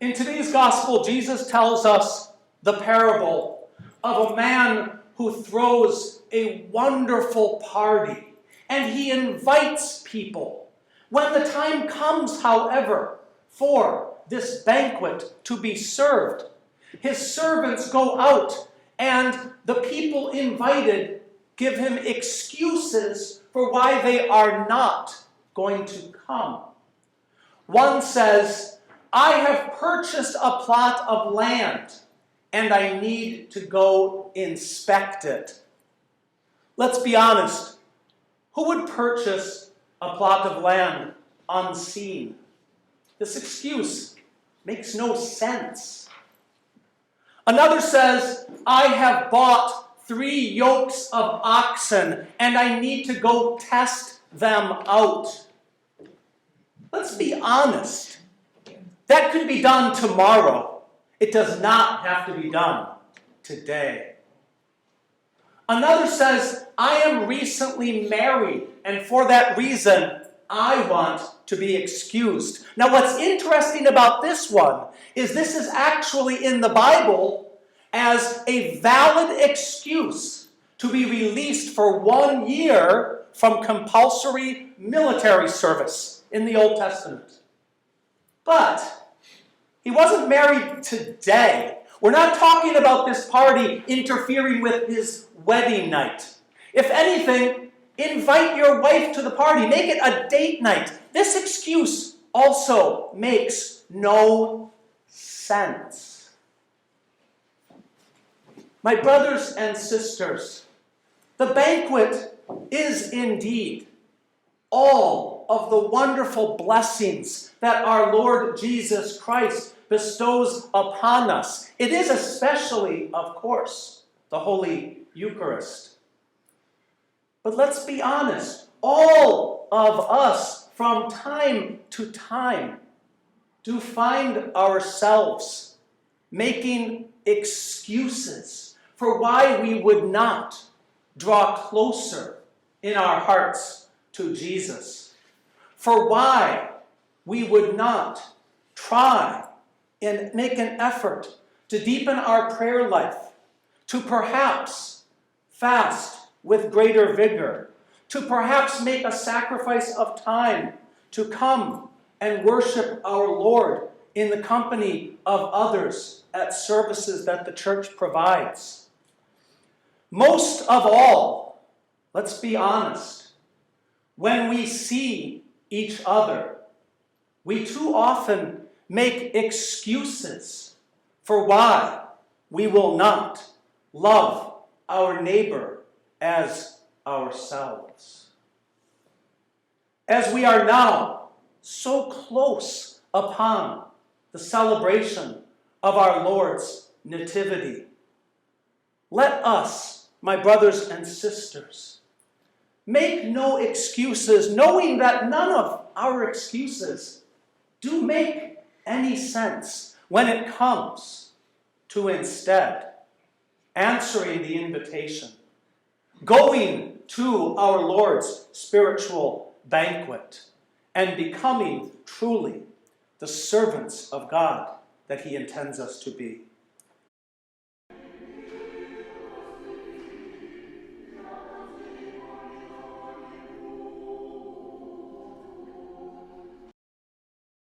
In today's gospel, Jesus tells us the parable of a man who throws a wonderful party, and he invites people. When the time comes, however, for this banquet to be served, his servants go out, and the people invited give him excuses for why they are not going to come. One says, "I have purchased a plot of land, and I need to go inspect it." Let's be honest. Who would purchase a plot of land unseen? This excuse makes no sense. Another says, "I have bought 3 yokes of oxen, and I need to go test them out." Let's be honest. That could be done tomorrow. It does not have to be done today. Another says, "I am recently married, and for that reason, I want to be excused." Now, what's interesting about this one is this is actually in the Bible as a valid excuse to be released for 1 year from compulsory military service in the Old Testament. But he wasn't married today. We're not talking about this party interfering with his wedding night. If anything, invite your wife to the party. Make it a date night. This excuse also makes no sense. My brothers and sisters, the banquet is indeed all of the wonderful blessings that our Lord Jesus Christ bestows upon us. It is especially, of course, the Holy Eucharist. But let's be honest, all of us from time to time do find ourselves making excuses for why we would not draw closer in our hearts to Jesus, for why we would not try and make an effort to deepen our prayer life, to perhaps fast with greater vigor, to perhaps make a sacrifice of time to come and worship our Lord in the company of others at services that the church provides. Most of all, let's be honest, when we see each other, we too often make excuses for why we will not love our neighbor as ourselves. As we are now so close upon the celebration of our Lord's Nativity, let us, my brothers and sisters, make no excuses, knowing that none of our excuses do make any sense when it comes to instead answering the invitation, going to our Lord's spiritual banquet, and becoming truly the servants of God that He intends us to be.